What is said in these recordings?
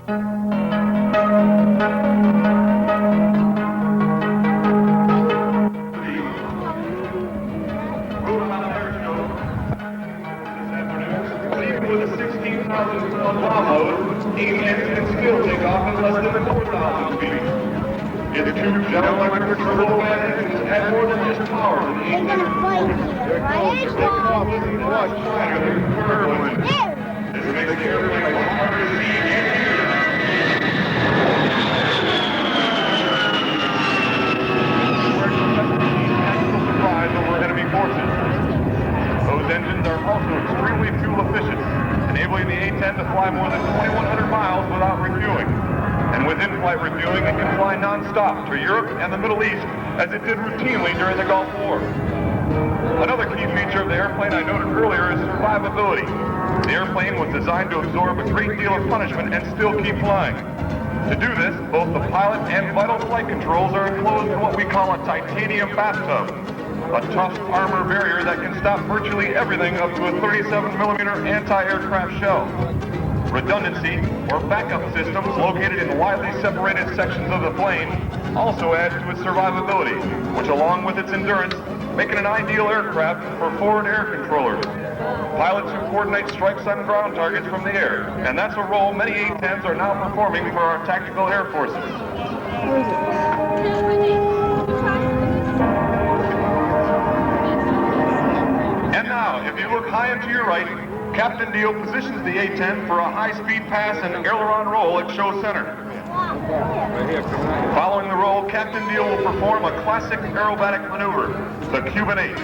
Its two jet-electric turbofan engines add more than just power to the engine. They're gonna fight here, right? This makes the airplane a lot harder to see and hear. Tactical surprise over enemy forces. Those engines are also extremely fuel efficient, enabling the A-10 to fly more than 2,100 miles without refueling. And with in-flight refueling, it can fly non-stop to Europe and the Middle East, as it did routinely during the Gulf War. Another key feature of the airplane I noted earlier is survivability. The airplane was designed to absorb a great deal of punishment and still keep flying. To do this, both the pilot and vital flight controls are enclosed in what we call a titanium bathtub, a tough armor barrier that can stop virtually everything up to a 37mm anti-aircraft shell. Redundancy, or backup systems located in widely separated sections of the plane, also add to its survivability, which along with its endurance, make it an ideal aircraft for forward air controllers. Pilots who coordinate strikes on ground targets from the air, and that's a role many A-10s are now performing for our tactical air forces. And now, if you look high and to your right, Captain Deal positions the A-10 for a high-speed pass and aileron roll at show center. Following the roll, Captain Deal will perform a classic aerobatic maneuver, the Cuban 8.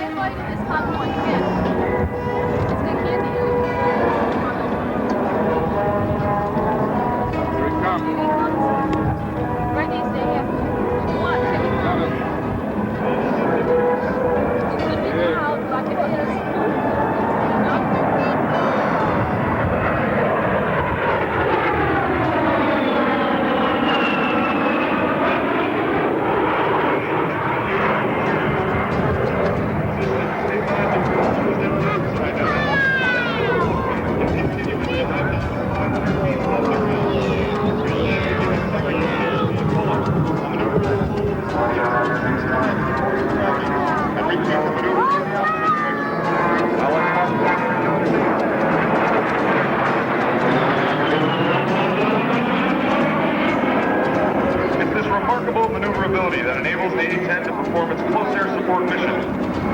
That enables the A-10 to perform its close air support mission.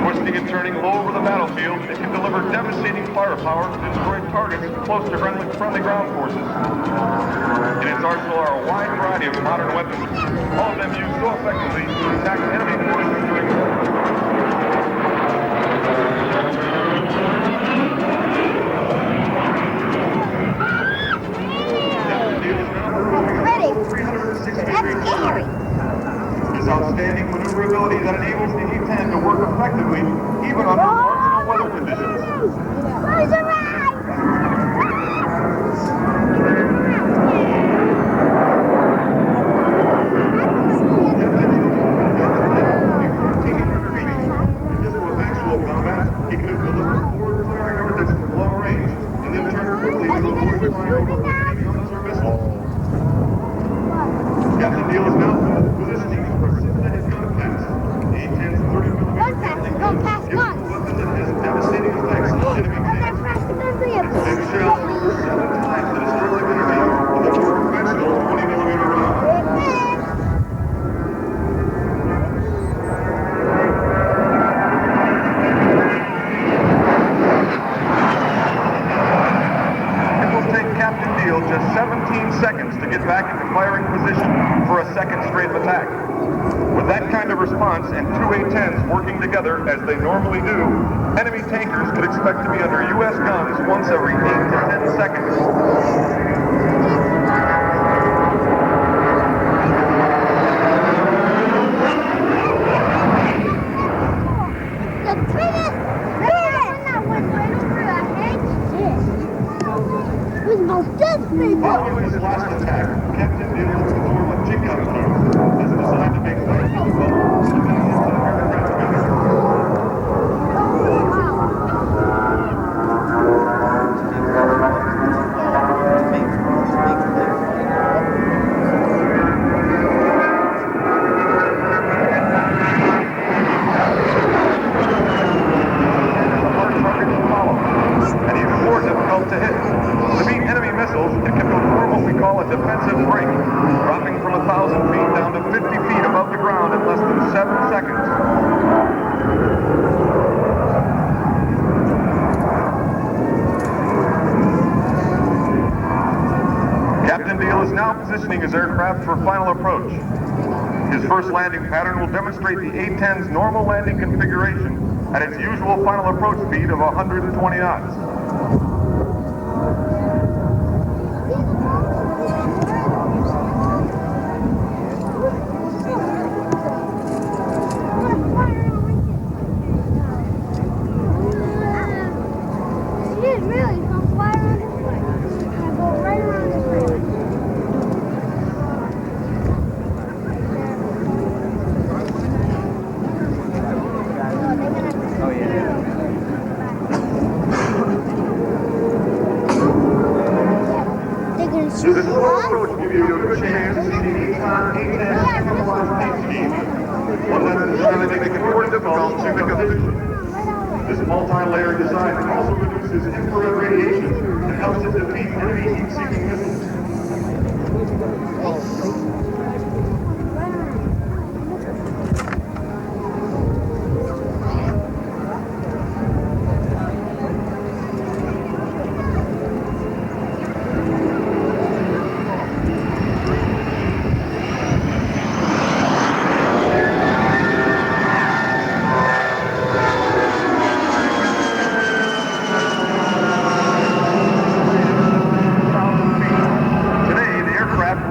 Twisting and turning low over the battlefield, it can deliver devastating firepower to destroy targets close to friendly ground forces. In its arsenal are a wide variety of modern weapons, all of them used so effectively to attack enemy forces during war. That's scary. Outstanding maneuverability that enables the A-10 to work effectively even under marginal weather conditions. In actual combat, he could have delivered forward firing orders from long range and then turned quickly to avoid firing over enemy guns or missiles. Captain Deal is now positioning for simulated contact. The A-10's 30mm Don't pass once. weapon that has devastating effects on enemy tanks. Big shell 7 times the destructive energy of the more conventional 20mm round. It will take Captain Deal just 17 seconds to get back into firing position for a second straight attack. With that kind of response and two A-10s working together as they normally do, enemy tankers could expect to be under U.S. guns once every 8 to 10 seconds. Following this last attack, Captain Deal will perform a kick-out maneuver that's designed to make flight from the boat and into the aircraft carrier. now positioning his aircraft for final approach. His first landing pattern will demonstrate the A-10's normal landing configuration at its usual final approach speed of 120 knots. This slow approach gives you a good chance to see the A-10 camouflage paint scheme. One that's designed to make it more difficult to pick up vision. This multi-layer design also reduces infrared radiation and helps it defeat enemy heat-seeking missiles.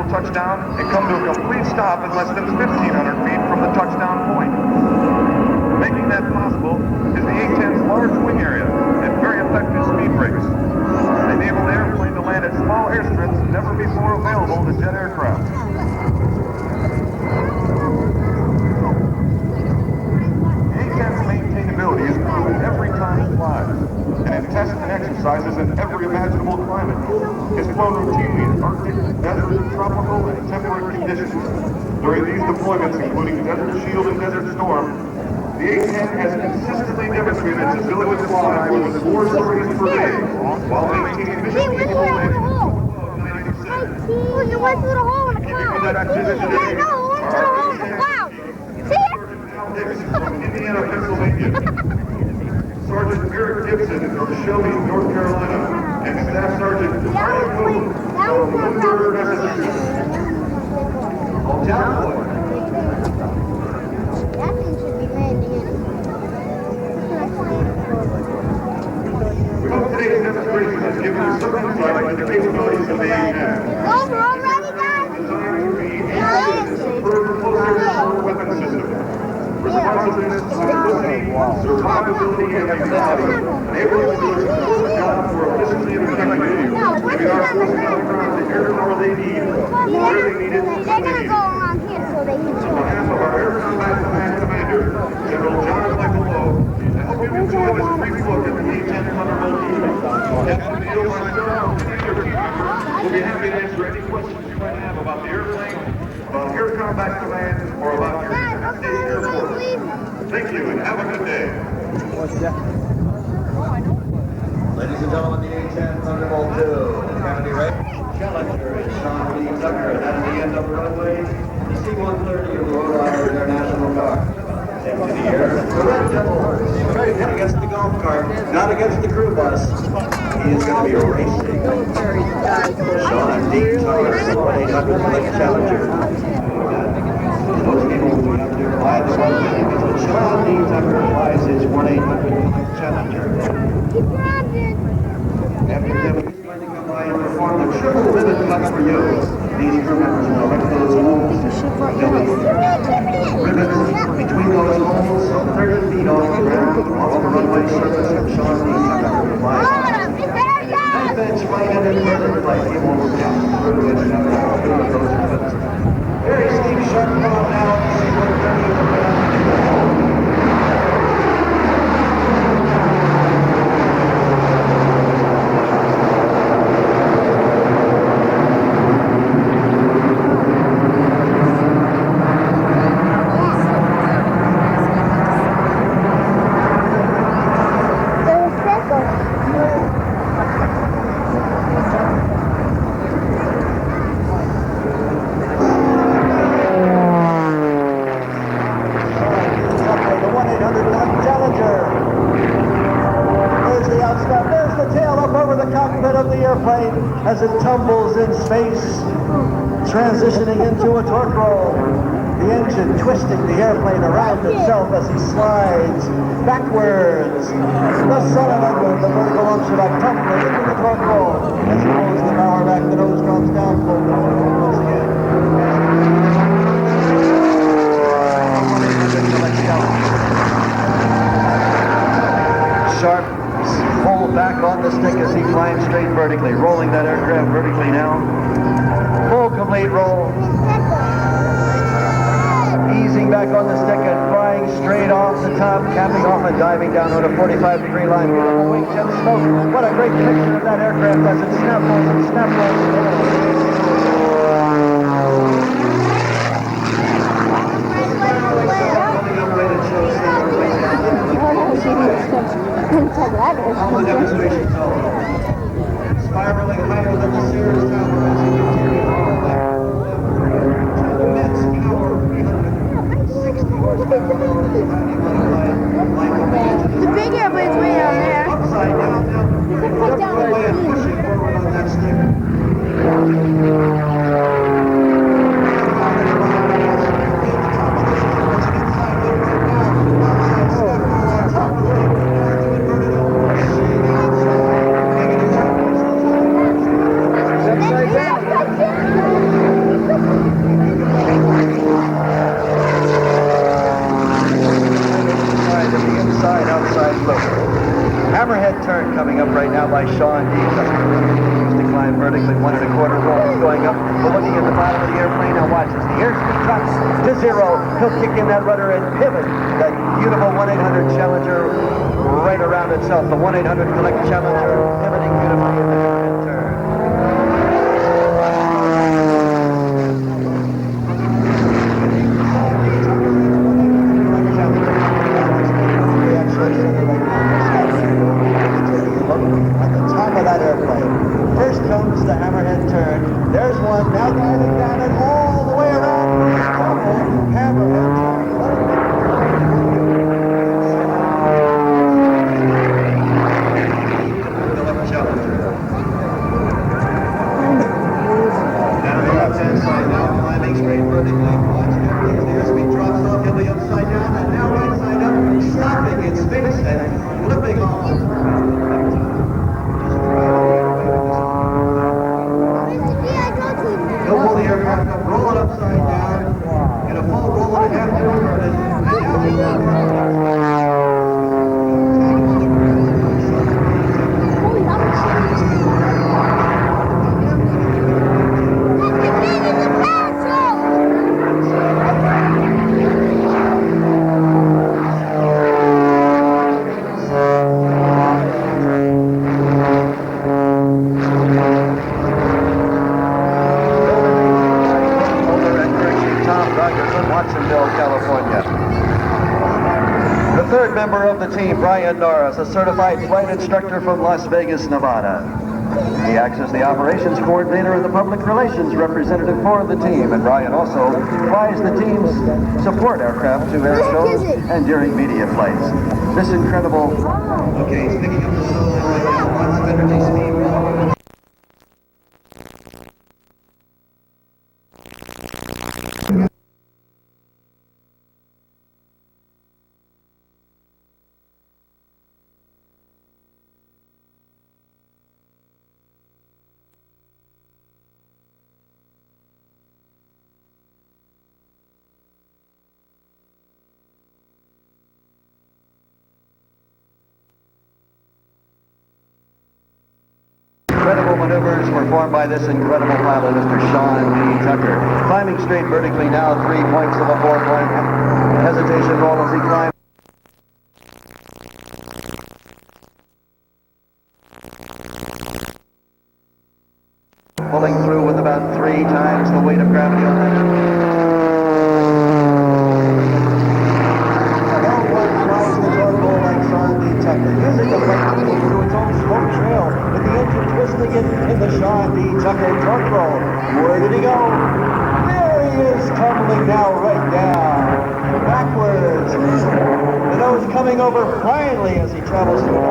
Touchdown and come to a complete stop at less than 1,500 feet from the touchdown point. Making that possible is the A-10's large wing area and very effective speed brakes. They enable the airplane to land at small airstrips never before available to jet aircraft. The A-10's maintainability is proven every time it flies, and in tests and exercises in every imaginable climate. It's flown routinely in Arctic, desert, tropical, and temperate conditions. During these deployments, including Desert Shield and Desert Storm, the A-10 has consistently demonstrated its ability to fly more than 4 stories per day, while maintaining mission-capable landing. Look, it went through the hole in the cloud. Yeah, I know, it went through the hole in the cloud. See it? From Indiana, Pennsylvania. Sergeant Eric Gibson from Shelby, North Carolina, and Staff Sergeant Harley Pope from Windsor, Massachusetts. All down. That thing should be landing in. We hope today's demonstration has given you some insight into the capabilities of the A-10. Over already, guys? Superb close-air weapon system. Responsiveness, simplicity, survivability, and lethality enable us to do the job more efficiently and effectively, giving our forces on the ground the air power they need, where they need it, They're going to go around here so they can On behalf of our Air Combat Command Commander, General John Michael Lowe, I hope you enjoy this brief look at the A-10 Thunderbolt unit. And Neil, myself, and the other team members will be happy to answer any questions you might have about the airplane, about Air Combat Command, or about your United States Air Force. Thank you, and have a good day. Ladies and gentlemen, the A-10 Thunderbolt 2, Kennedy Ray. Challenger is Sean D. Tucker, and at the end of the runway, the C-130 of the Rhode Island International Guard. Into the air, the Red Devil, and against the golf cart, not against the crew bus. He is going to be racing. Sean D. Tucker, 1-800 Lake Challenger. Most people who have to fly the runway until Sean D. Tucker flies his 1-800 Challenger. After them, he's going to come by and perform the triple ribbon cut for you. These crew members will erect those holes. There'll be ribbons between those holes, 30 feet off the ground, off the runway surface, and Sean D. Tucker flies. Bench right at any ribbon flight, he won't pass through it and those ribbons. Very steep, sharp fall now. See what we're doing. cockpit of the airplane as it tumbles in space, transitioning into a torque roll. The engine twisting the airplane around itself as he slides backwards. The son of Edward, the vertical Umshadok, tumbling into the torque roll. As he pulls the power back, the nose drops down, full power once again. Sharp pull back on the stick as he climbs straight vertically, rolling that aircraft vertically now. Full complete roll. Easing back on the stick and flying straight off the top, capping off and diving down on a 45-degree line. Beautiful wing jet smoke. What a great picture of that aircraft as it snap rolls and snap rolls. Spiraling higher than the Sears Tower as he continues on back. Immense power, 360 horsepower. The big airplane's way down there. Upside down now. Put down Away and pushing forward on that stick. Hammerhead turn coming up right now by Sean D. Continues to climb vertically, 1 1/4 rolls going up. We're looking at the bottom of the airplane now. Watch as the airspeed drops to 0. He'll kick in that rudder and pivot that beautiful 1-800 Challenger right around itself. The 1-800 Collect Challenger pivoting beautifully in the hammerhead turn. At the top of that airplane. First comes the hammerhead turn. There's one now diving down and all the way around. First double hammerhead turn. Down the left-hand side now, climbing straight vertically. Watch carefully as the airspeed drops off. He'll be upside down and now right side up, stopping in space and flipping off. He'll pull the aircraft up, roll it upside down, in a full roll and a half to inverted, and now he's member of the team, Brian Norris, a certified flight instructor from Las Vegas, Nevada. He acts as the operations coordinator and the public relations representative for the team, and Brian also flies the team's support aircraft to air shows and during media flights. This incredible... Okay, he's picking up the solo right now, lots of energy speed. Incredible maneuvers performed by this incredible pilot, Mr. Sean D. Tucker. Climbing straight vertically now, 3 points of a 4-point hesitation roll as he climbs. Pulling through with about 3 times the weight of gravity on that. Using the brake to move through its own smoke trail, with the engine twisting it in the Sean D. Tucker torque roll. Where did he go? There he is, tumbling now right down, backwards. The nose coming over finally as he travels through.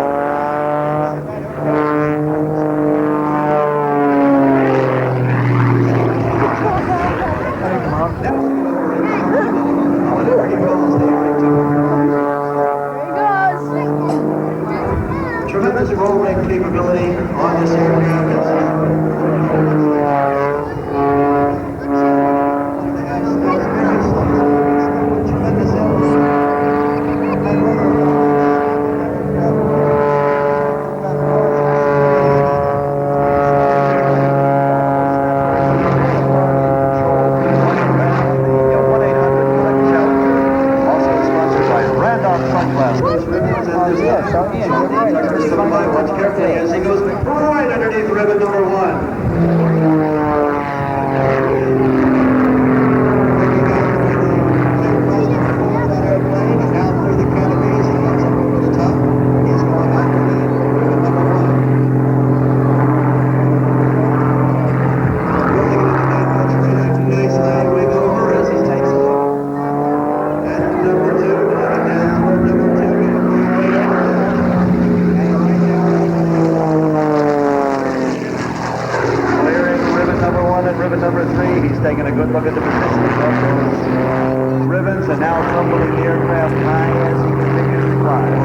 taking a good look at the positioning of those ribbons and now tumbling the aircraft high as he continues to climb.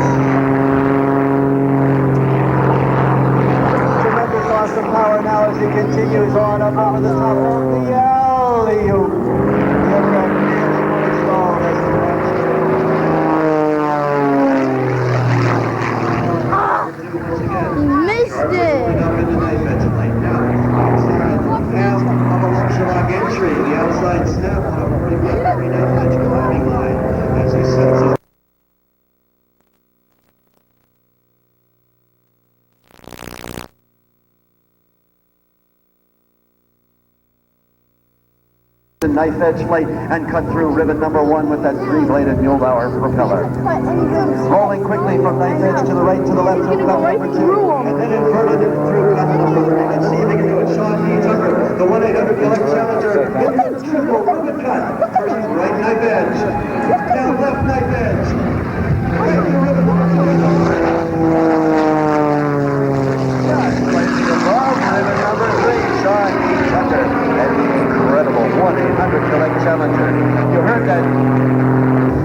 Tremendous awesome power now as he continues on up over the top of the alley-oop. The aircraft nearly fully stalled as he runs through. Missed it! Up in the knife edge lane. Now, inside half of a Longshallock entry, the outside snap on a pretty good knife edge climbing line as he sets up. The knife edge flight and cut through ribbon number 1 with that 3-bladed Muehlbauer propeller. Rolling quickly from knife edge to the right, to the left, through cut number 2, and then inverted it through cut number 3. Let's see if he can do it. Sean D. Tucker, the 1-800 Gillette Challenger, with the triple ribbon cut. First right knife edge, now left knife edge. Right to ribbon number 2. Slightly above ribbon number 3, Sean D. Tucker. And the incredible 1-800 Gillette Challenger. You heard that.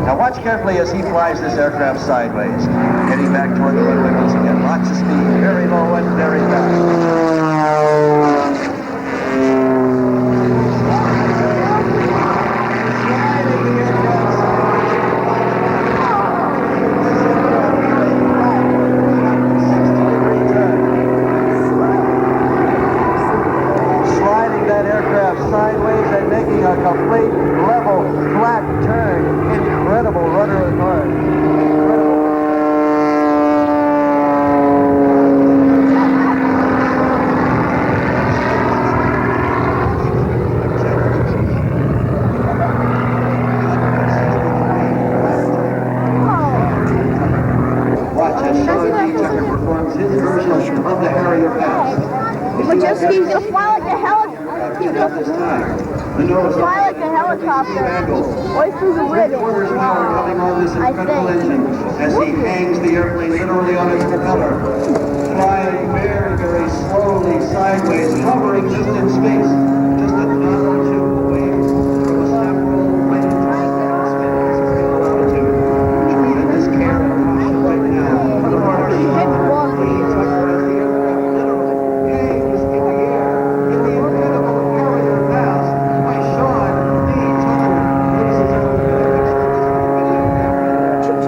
Now watch carefully as he flies this aircraft sideways. Heading back toward the runway once again. Lots of speed, very low and very fast. Sideways and making a complete level, flat turn. Incredible rudder and arc. Incredible. Watch as Sean D. Tucker performs his version of the Harrier pass. But just he's gonna fly like a helicopter. He's gonna fly like a helicopter. Right through the ribbon. Coming on this incredible engine as he hangs the airplane literally on its propeller. Flying very, very slowly sideways, hovering just in space, just a knot or two away from a snap roll right into the spin as he's at altitude. Tremendous care and caution right now on the part of Sean D. Tucker as the aircraft literally hangs in the air in the incredible Harrier pass by Sean D. Tucker. Ladies and gentlemen,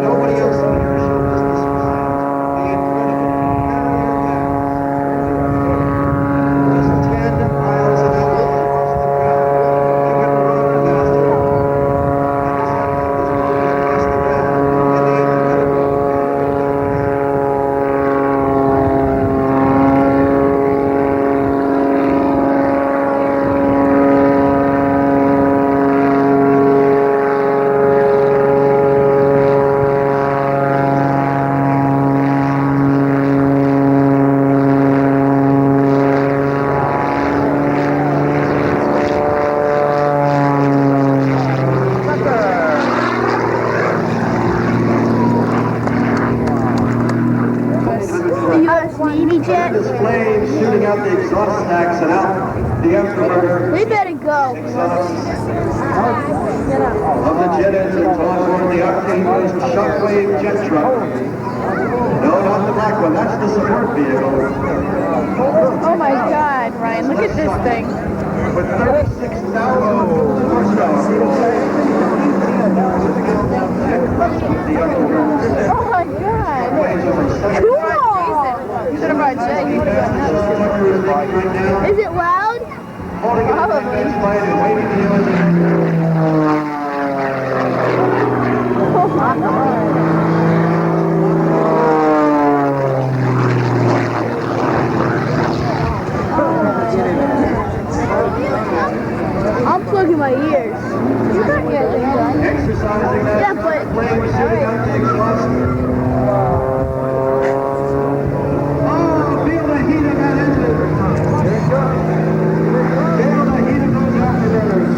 nobody else in the air show business behind the incredible Harrier pass. Just 10 miles an hour across the ground. You can run faster. And this aircraft is moving across the ground in the incredible Tremendous flames shooting out the exhaust stacks and out the afterburner. We better go. Exhausts of the jet engines on board the octane-based Shockwave jet truck. No, not the black one. That's the support vehicle. Oh my God, Ryan, look at this thing. With 36,000 horsepower. Oh my God. Cool. You should have brought Jay. You would have gotten Is it loud? I'm plugging my ears. You got your thing done. Exercising that Yeah, but flame shooting out the exhaust. Oh, feel the heat of that engine. Here it goes. Feel the heat of those afterburners.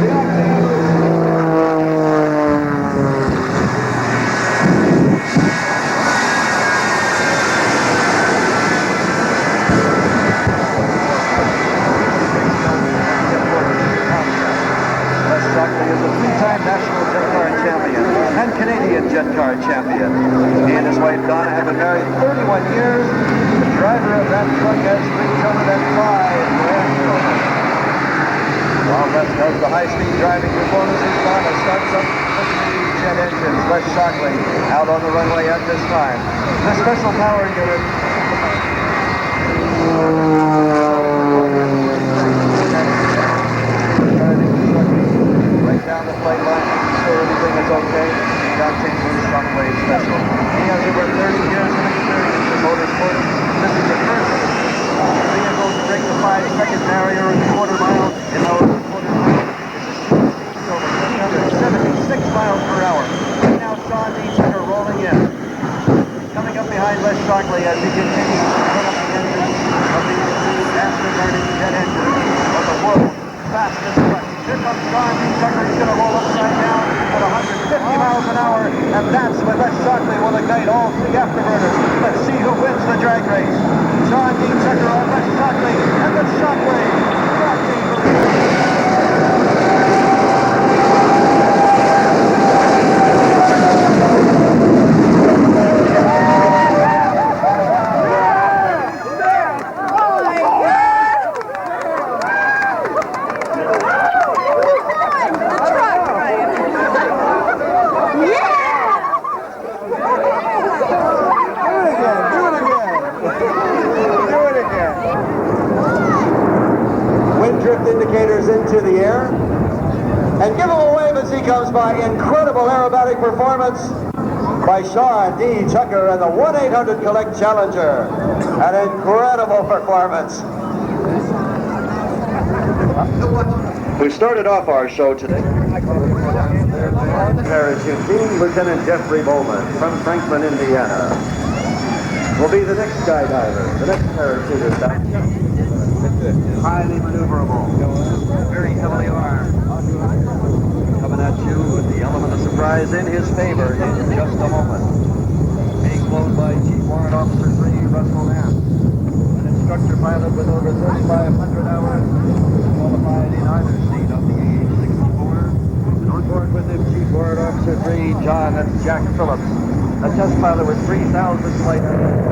The octane. high-speed driving performances on a starts up the jet engines. Les Shockley out on the runway at this time. The special power unit. Right down the flight line, making sure everything is okay. John Chambers, Shockwave Special. He has over 30 years of experience in motorsports. This is the first vehicle to break the 5-second barrier in the quarter mile. In our quarter mile, it's over 376 miles per hour. Right now, Sean D. Tucker rolling in. Coming up behind Les Shockley as he continues to run up the engines of these two afterburning jet engines of the world's fastest truck. Here comes Sean D. Tucker. He's going to roll upside down at 150 miles an hour, and that's when Les Shockley will ignite all three afterburners. Let's see who wins the drag race. Sean D. Tucker on Les Shockley, and the Shockwave. Indicators into the air, and give him a wave as he comes by. Incredible aerobatic performance by Sean D. Tucker and the 1-800 Collect Challenger. An incredible performance. We started off our show today. Parachute team, Lieutenant Jeffrey Bowman from Franklin, Indiana, will be the next skydiver, the next parachutist. Highly maneuverable, very heavily armed. Coming at you with the element of surprise in his favor in just a moment. Being flown by Chief Warrant Officer 3, Russell Knapp, an instructor pilot with over 3,500 hours, qualified in either seat of the AH-64. And on board with him, Chief Warrant Officer 3, John, that's Jack Phillips, a test pilot with 3,000 flight hours.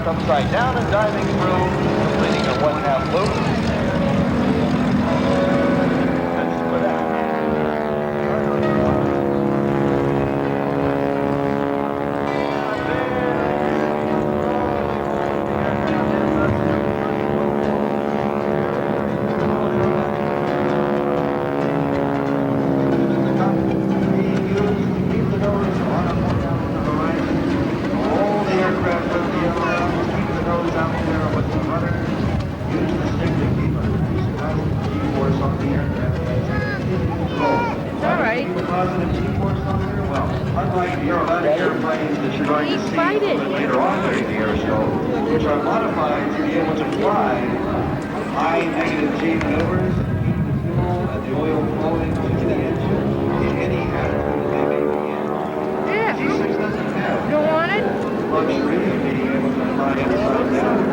aircraft upside down and diving through, completing a 1/2 loop. And split out. Unlike the airplanes that you're going to see later on during the air show, which are modified to be able to fly high negative G maneuvers, keep the fuel and the oil flowing into the engine in any attitude they may be in. Yeah. G6 doesn't have You don't want it? the luxury of being able to fly upside down.